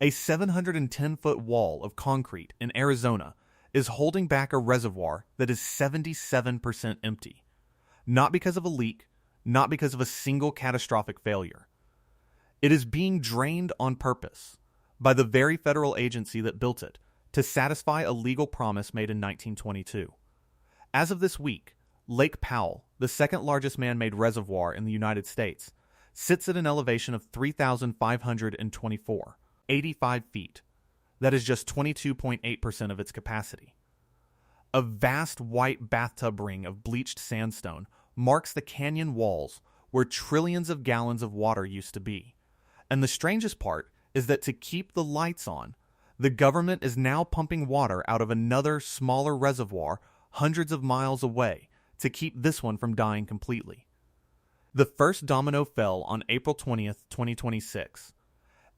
A 710-foot wall of concrete in Arizona is holding back a reservoir that is 77% empty. Not because of a leak, not because of a single catastrophic failure. It is being drained on purpose by the very federal agency that built it to satisfy a legal promise made in 1922. As of this week, Lake Powell, the second largest man-made reservoir in the United States, sits at an elevation of 3,524, 85 feet. That is just 22.8% of its capacity. A vast white bathtub ring of bleached sandstone marks the canyon walls where trillions of gallons of water used to be. And the strangest part is that to keep the lights on, the government is now pumping water out of another smaller reservoir hundreds of miles away to keep this one from dying completely. The first domino fell on April 20th, 2026.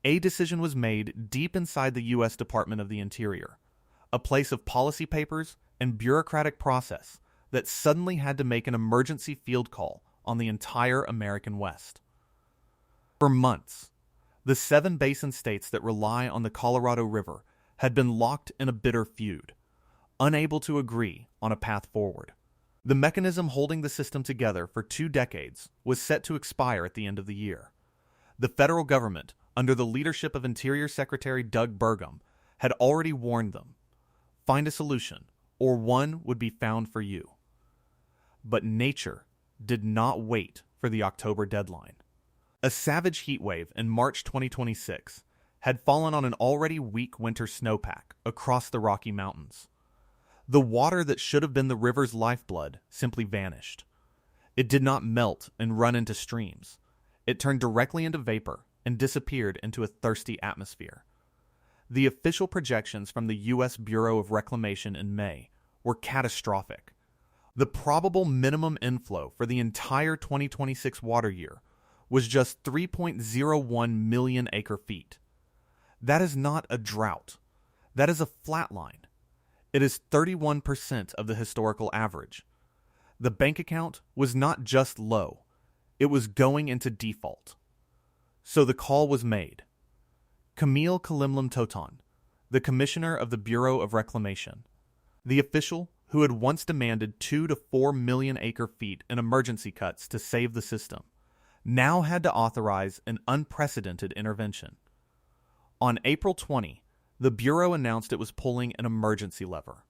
A decision was made deep inside the U.S. Department of the Interior, a place of policy papers and bureaucratic process that suddenly had to make an emergency field call on the entire American West. For months, the 7 basin states that rely on the Colorado River had been locked in a bitter feud, unable to agree on a path forward. The mechanism holding the system together for 2 decades was set to expire at the end of the year. The federal government, under the leadership of Interior Secretary Doug Burgum, had already warned them, find a solution, or one would be found for you. But nature did not wait for the October deadline. A savage heatwave in March 2026 had fallen on an already weak winter snowpack across the Rocky Mountains. The water that should have been the river's lifeblood simply vanished. It did not melt and run into streams. It turned directly into vapor and disappeared into a thirsty atmosphere. The official projections from the U.S. Bureau of Reclamation in May were catastrophic. The probable minimum inflow for the entire 2026 water year was just 3.01 million acre-feet. That is not a drought. That is a flat line. It is 31% of the historical average. The bank account was not just low, it was going into default. So the call was made. Camille Kalimlam Toton, the commissioner of the Bureau of Reclamation, the official who had once demanded 2 to 4 million acre-feet in emergency cuts to save the system, now had to authorize an unprecedented intervention. On April 20, the Bureau announced it was pulling an emergency lever.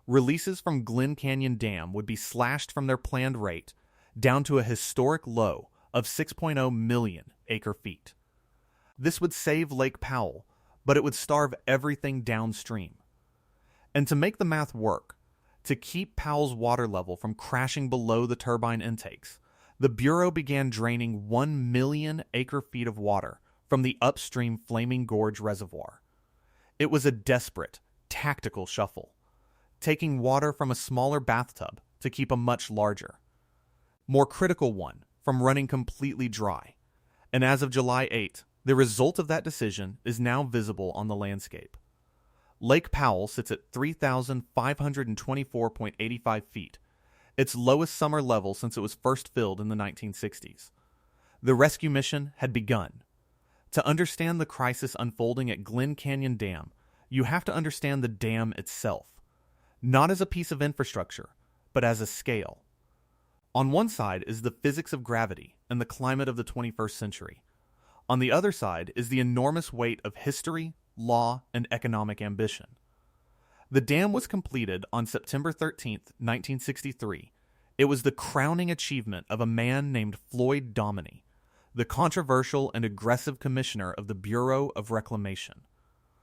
Releases from Glen Canyon Dam would be slashed from their planned rate down to a historic low of 6.0 million acre-feet. This would save Lake Powell, but it would starve everything downstream. And to make the math work, to keep Powell's water level from crashing below the turbine intakes, the Bureau began draining 1 million acre-feet of water from the upstream Flaming Gorge Reservoir. It was a desperate, tactical shuffle, taking water from a smaller bathtub to keep a much larger, more critical one from running completely dry. And as of July 8, the result of that decision is now visible on the landscape. Lake Powell sits at 3,524.85 feet, its lowest summer level since it was first filled in the 1960s. The rescue mission had begun. To understand the crisis unfolding at Glen Canyon Dam, you have to understand the dam itself, not as a piece of infrastructure, but as a scale. On one side is the physics of gravity and the climate of the 21st century. On the other side is the enormous weight of history, law, and economic ambition. The dam was completed on September 13, 1963. It was the crowning achievement of a man named Floyd Dominy, the controversial and aggressive commissioner of the Bureau of Reclamation,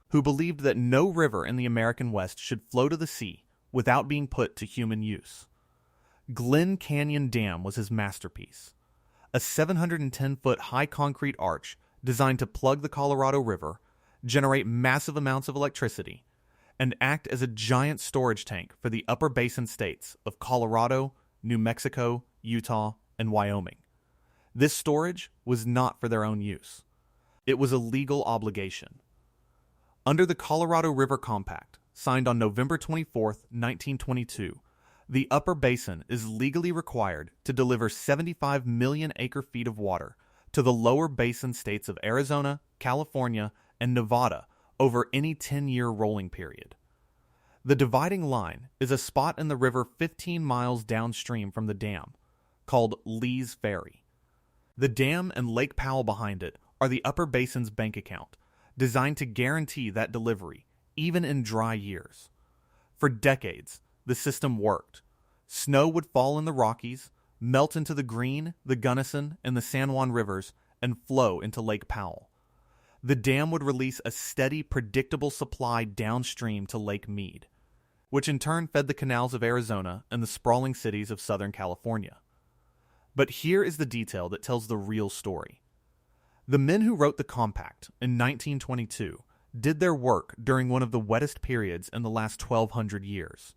who believed that no river in the American West should flow to the sea without being put to human use. Glen Canyon Dam was his masterpiece, a 710-foot high concrete arch designed to plug the Colorado River, generate massive amounts of electricity, and act as a giant storage tank for the upper basin states of Colorado, New Mexico, Utah, and Wyoming. This storage was not for their own use. It was a legal obligation. Under the Colorado River Compact, signed on November 24, 1922, the upper basin is legally required to deliver 75 million acre-feet of water to the lower basin states of Arizona, California, and Nevada over any 10-year rolling period. The dividing line is a spot in the river 15 miles downstream from the dam, called Lee's Ferry. The dam and Lake Powell behind it are the upper basin's bank account, designed to guarantee that delivery, even in dry years. For decades, the system worked. Snow would fall in the Rockies, melt into the Green, the Gunnison, and the San Juan rivers, and flow into Lake Powell. The dam would release a steady, predictable supply downstream to Lake Mead, which in turn fed the canals of Arizona and the sprawling cities of Southern California. But here is the detail that tells the real story. The men who wrote the compact in 1922 did their work during one of the wettest periods in the last 1,200 years.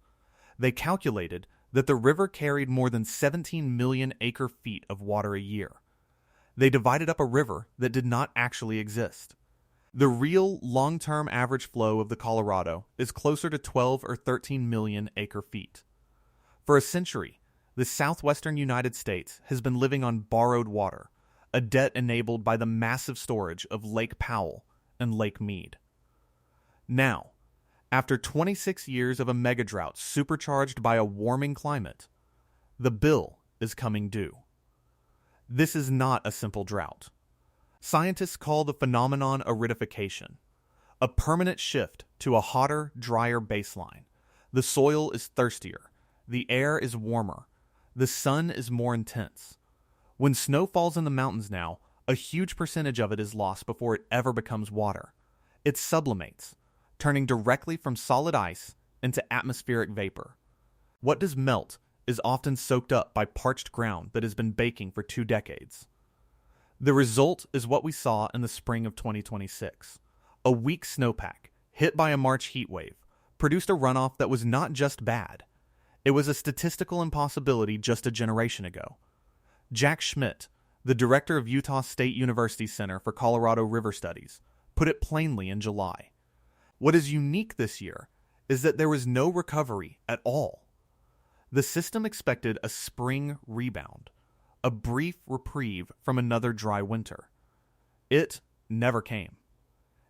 They calculated that the river carried more than 17 million acre-feet of water a year. They divided up a river that did not actually exist. The real long-term average flow of the Colorado is closer to 12 or 13 million acre-feet. For a century, the southwestern United States has been living on borrowed water, a debt enabled by the massive storage of Lake Powell and Lake Mead. Now, after 26 years of a megadrought supercharged by a warming climate, the bill is coming due. This is not a simple drought. Scientists call the phenomenon aridification, a permanent shift to a hotter, drier baseline. The soil is thirstier, the air is warmer, the sun is more intense. When snow falls in the mountains now, a huge percentage of it is lost before it ever becomes water. It sublimates, turning directly from solid ice into atmospheric vapor. What does melt is often soaked up by parched ground that has been baking for 2 decades. The result is what we saw in the spring of 2026. A weak snowpack, hit by a March heatwave, produced a runoff that was not just bad. It was a statistical impossibility just a generation ago. Jack Schmidt, the director of Utah State University Center for Colorado River Studies, put it plainly in July. What is unique this year is that there was no recovery at all. The system expected a spring rebound, a brief reprieve from another dry winter. It never came.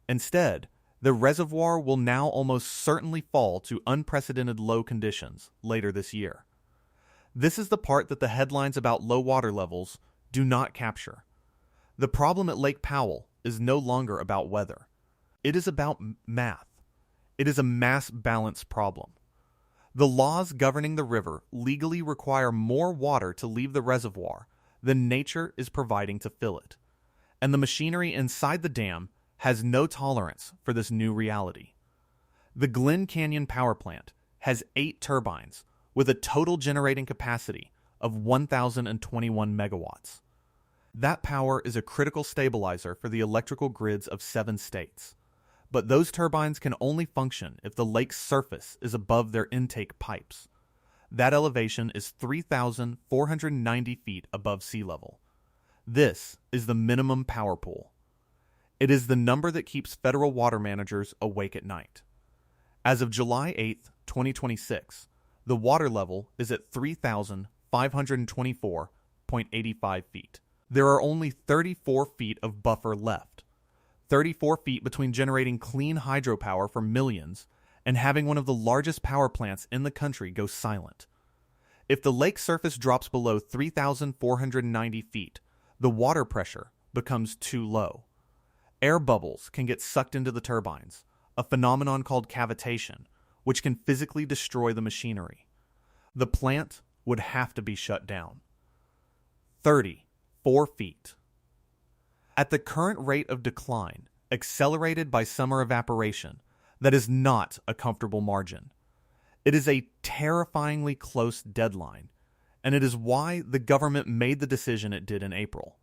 Instead, the reservoir will now almost certainly fall to unprecedented low conditions later this year. This is the part that the headlines about low water levels do not capture. The problem at Lake Powell is no longer about weather. It is about math. It is a mass balance problem. The laws governing the river legally require more water to leave the reservoir than nature is providing to fill it. And the machinery inside the dam has no tolerance for this new reality. The Glen Canyon power plant has 8 turbines with a total generating capacity of 1,021 megawatts. That power is a critical stabilizer for the electrical grids of 7 states. But those turbines can only function if the lake's surface is above their intake pipes. That elevation is 3,490 feet above sea level. This is the minimum power pool. It is the number that keeps federal water managers awake at night. As of July 8, 2026, the water level is at 3,524.85 feet. There are only 34 feet of buffer left. 34 feet between generating clean hydropower for millions and having one of the largest power plants in the country go silent. If the lake surface drops below 3,490 feet, the water pressure becomes too low. Air bubbles can get sucked into the turbines, a phenomenon called cavitation, which can physically destroy the machinery. The plant would have to be shut down. 34 feet. At the current rate of decline, accelerated by summer evaporation, that is not a comfortable margin. It is a terrifyingly close deadline, and it is why the government made the decision it did in April.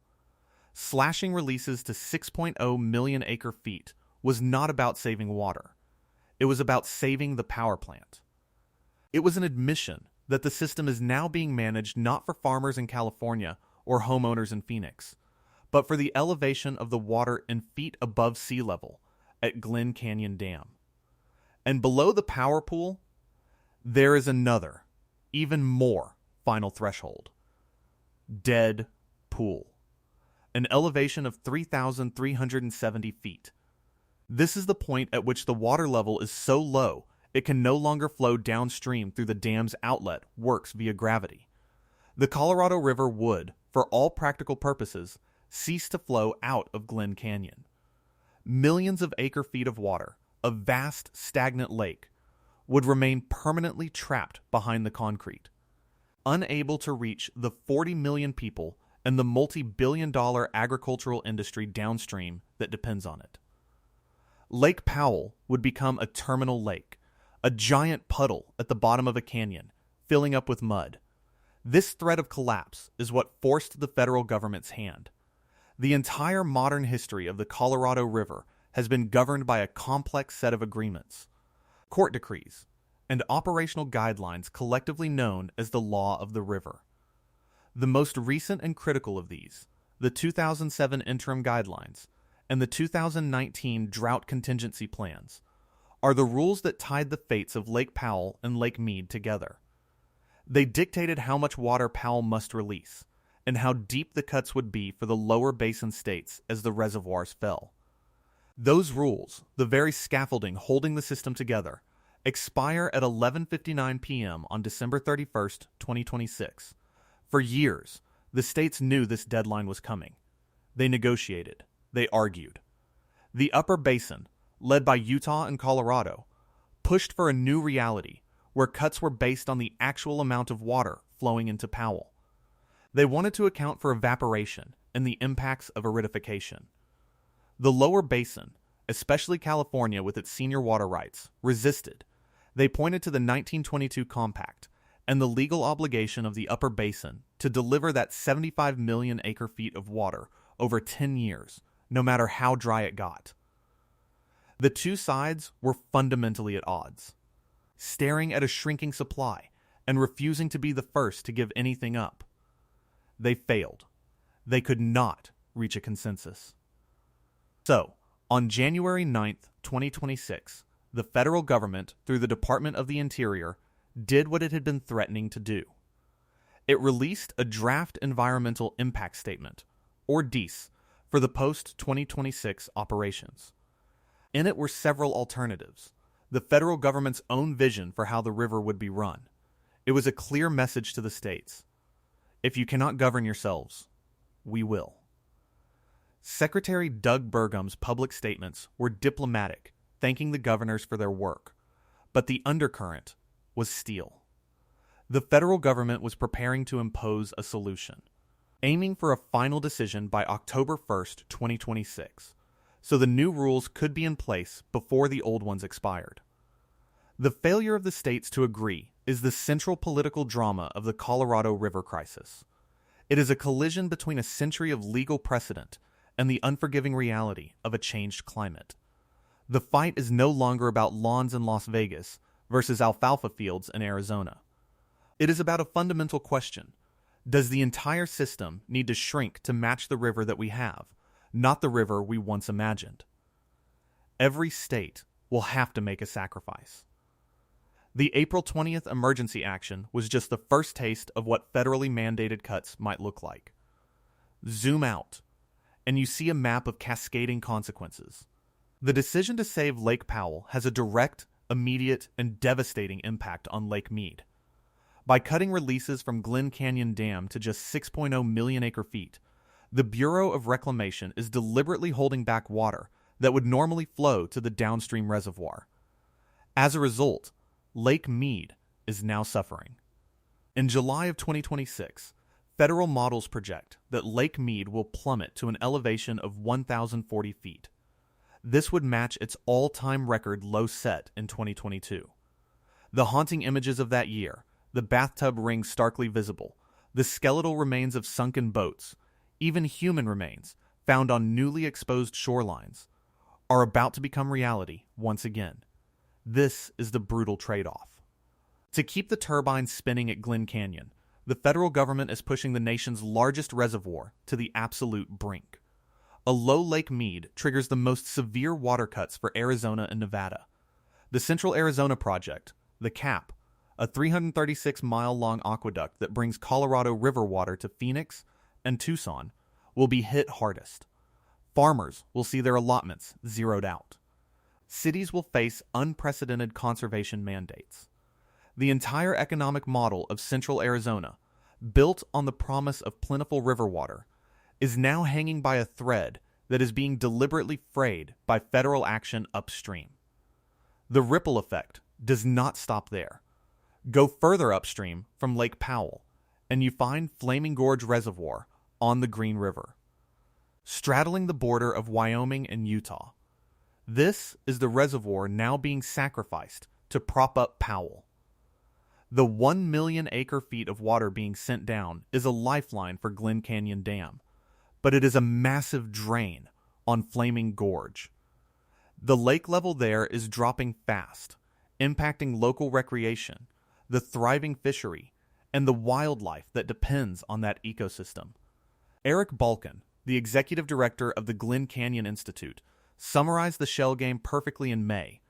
Slashing releases to 6.0 million acre-feet was not about saving water. It was about saving the power plant. It was an admission that the system is now being managed not for farmers in California or homeowners in Phoenix, but for the elevation of the water in feet above sea level at Glen Canyon Dam. And below the power pool, there is another, even more final threshold. Dead pool. An elevation of 3,370 feet. This is the point at which the water level is so low it can no longer flow downstream through the dam's outlet, works via gravity. The Colorado River would, for all practical purposes, cease to flow out of Glen Canyon. Millions of acre-feet of water, a vast stagnant lake, would remain permanently trapped behind the concrete, unable to reach the 40 million people and the multi-billion-dollar agricultural industry downstream that depends on it. Lake Powell would become a terminal lake, a giant puddle at the bottom of a canyon, filling up with mud. This threat of collapse is what forced the federal government's hand. The entire modern history of the Colorado River has been governed by a complex set of agreements, court decrees, and operational guidelines collectively known as the Law of the River. The most recent and critical of these, the 2007 Interim Guidelines and the 2019 Drought Contingency Plans, are the rules that tied the fates of Lake Powell and Lake Mead together. They dictated how much water Powell must release, and how deep the cuts would be for the lower basin states as the reservoirs fell. Those rules, the very scaffolding holding the system together, expire at 11:59 p.m. on December 31st, 2026. For years, the states knew this deadline was coming. They negotiated. They argued. The upper basin, led by Utah and Colorado, pushed for a new reality where cuts were based on the actual amount of water flowing into Powell. They wanted to account for evaporation and the impacts of aridification. The lower basin, especially California with its senior water rights, resisted. They pointed to the 1922 Compact and the legal obligation of the upper basin to deliver that 75 million acre-feet of water over 10 years, no matter how dry it got. The two sides were fundamentally at odds, staring at a shrinking supply and refusing to be the first to give anything up. They failed. They could not reach a consensus. So, on January 9th, 2026, the federal government, through the Department of the Interior, did what it had been threatening to do. It released a draft Environmental Impact Statement, or DEIS, for the post-2026 operations. In it were several alternatives, the federal government's own vision for how the river would be run. It was a clear message to the states. If you cannot govern yourselves, we will. Secretary Doug Burgum's public statements were diplomatic, thanking the governors for their work, but the undercurrent was steel. The federal government was preparing to impose a solution, aiming for a final decision by October 1st, 2026, so the new rules could be in place before the old ones expired. The failure of the states to agree is the central political drama of the Colorado River crisis. It is a collision between a century of legal precedent and the unforgiving reality of a changed climate. The fight is no longer about lawns in Las Vegas versus alfalfa fields in Arizona. It is about a fundamental question. Does the entire system need to shrink to match the river that we have, not the river we once imagined? Every state will have to make a sacrifice. The April 20th emergency action was just the first taste of what federally mandated cuts might look like. Zoom out, and you see a map of cascading consequences. The decision to save Lake Powell has a direct, immediate, and devastating impact on Lake Mead. By cutting releases from Glen Canyon Dam to just 6.0 million acre-feet, the Bureau of Reclamation is deliberately holding back water that would normally flow to the downstream reservoir. As a result, Lake Mead is now suffering. In July of 2026, federal models project that Lake Mead will plummet to an elevation of 1,040 feet. This would match its all-time record low set in 2022. The haunting images of that year, the bathtub ring starkly visible, the skeletal remains of sunken boats, even human remains found on newly exposed shorelines, are about to become reality once again. This is the brutal trade-off. To keep the turbines spinning at Glen Canyon, the federal government is pushing the nation's largest reservoir to the absolute brink. A low Lake Mead triggers the most severe water cuts for Arizona and Nevada. The Central Arizona Project, the CAP, a 336-mile-long aqueduct that brings Colorado River water to Phoenix and Tucson, will be hit hardest. Farmers will see their allotments zeroed out. cities will face unprecedented conservation mandates. The entire economic model of central Arizona, built on the promise of plentiful river water, is now hanging by a thread that is being deliberately frayed by federal action upstream. The ripple effect does not stop there. Go further upstream from Lake Powell, and you find Flaming Gorge Reservoir on the Green River, straddling the border of Wyoming and Utah. This is the reservoir now being sacrificed to prop up Powell. The 1 million acre-feet of water being sent down is a lifeline for Glen Canyon Dam, but it is a massive drain on Flaming Gorge. The lake level there is dropping fast, impacting local recreation, the thriving fishery, and the wildlife that depends on that ecosystem. Eric Balkin, the executive director of the Glen Canyon Institute, summarized the shell game perfectly in May.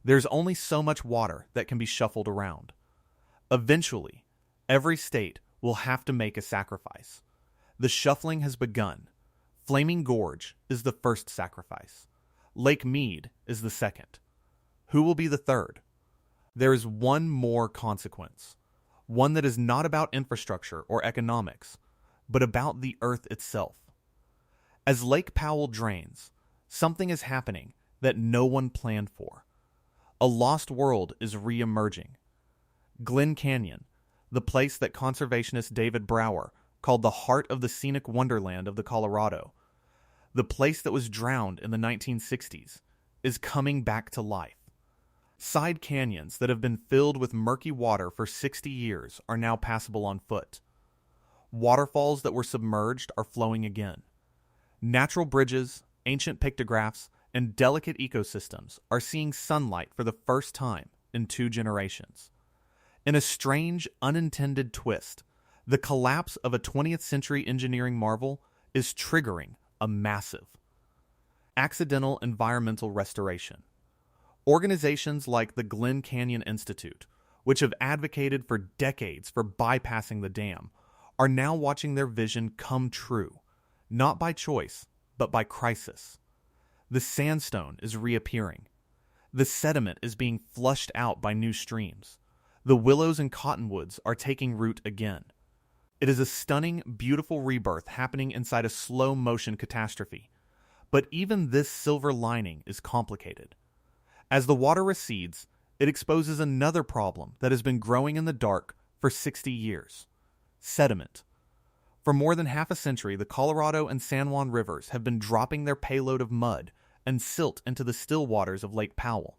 There's only so much water that can be shuffled around. Eventually, every state will have to make a sacrifice. The shuffling has begun. Flaming Gorge is the first sacrifice. Lake Mead is the second. Who will be the third? There is one more consequence, one that is not about infrastructure or economics, but about the earth itself. As Lake Powell drains, something is happening that no one planned for. A lost world is re-emerging. Glen Canyon, the place that conservationist David Brower called the heart of the scenic wonderland of the Colorado, the place that was drowned in the 1960s, is coming back to life. Side canyons that have been filled with murky water for 60 years are now passable on foot. Waterfalls that were submerged are flowing again. Natural bridges, ancient pictographs, and delicate ecosystems are seeing sunlight for the first time in 2 generations. In a strange, unintended twist, the collapse of a 20th century engineering marvel is triggering a massive accidental environmental restoration. Organizations like the Glen Canyon Institute, which have advocated for decades for bypassing the dam, are now watching their vision come true, not by choice, but by crisis. The sandstone is reappearing. The sediment is being flushed out by new streams. The willows and cottonwoods are taking root again. It is a stunning, beautiful rebirth happening inside a slow-motion catastrophe. But even this silver lining is complicated. As the water recedes, it exposes another problem that has been growing in the dark for 60 years: sediment. For more than half a century, the Colorado and San Juan rivers have been dropping their payload of mud and silt into the still waters of Lake Powell.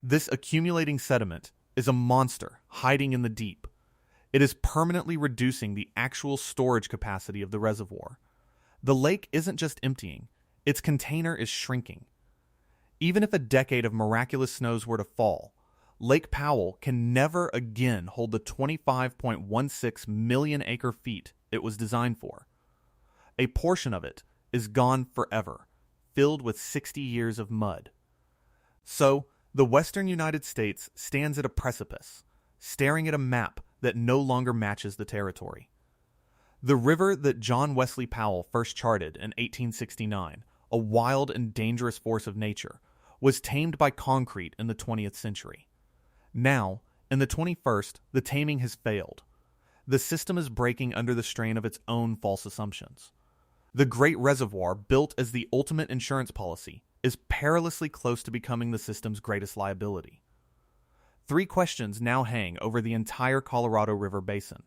This accumulating sediment is a monster hiding in the deep. It is permanently reducing the actual storage capacity of the reservoir. The lake isn't just emptying, its container is shrinking. Even if a decade of miraculous snows were to fall, Lake Powell can never again hold the 25.16 million acre-feet it was designed for. A portion of it is gone forever, filled with 60 years of mud. So, the western United States stands at a precipice, staring at a map that no longer matches the territory. The river that John Wesley Powell first charted in 1869, a wild and dangerous force of nature, was tamed by concrete in the 20th century. Now, in the 21st, the taming has failed. The system is breaking under the strain of its own false assumptions. The Great Reservoir, built as the ultimate insurance policy, is perilously close to becoming the system's greatest liability. 3 questions now hang over the entire Colorado River basin.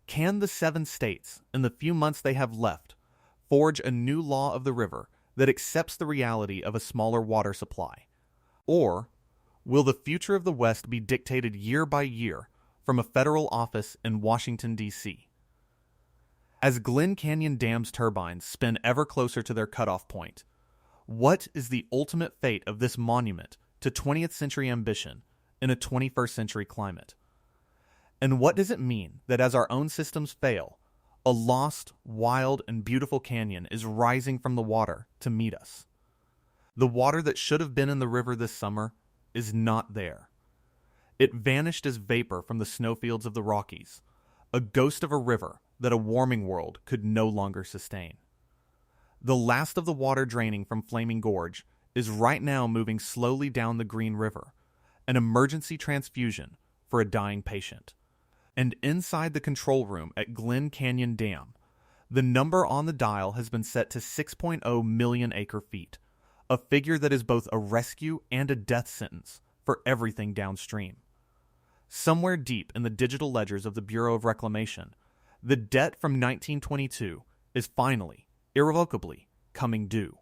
Can the 7 states, in the few months they have left, forge a new law of the river that accepts the reality of a smaller water supply? Or will the future of the West be dictated year by year from a federal office in Washington, D.C.? As Glen Canyon Dam's turbines spin ever closer to their cutoff point, what is the ultimate fate of this monument to 20th century ambition in a 21st century climate? And what does it mean that as our own systems fail, a lost, wild, and beautiful canyon is rising from the water to meet us? The water that should have been in the river this summer is not there. It vanished as vapor from the snowfields of the Rockies, a ghost of a river that a warming world could no longer sustain. The last of the water draining from Flaming Gorge is right now moving slowly down the Green River, an emergency transfusion for a dying patient. And inside the control room at Glen Canyon Dam, the number on the dial has been set to 6.0 million acre-feet, a figure that is both a rescue and a death sentence for everything downstream. Somewhere deep in the digital ledgers of the Bureau of Reclamation, the debt from 1922 is finally, irrevocably, coming due.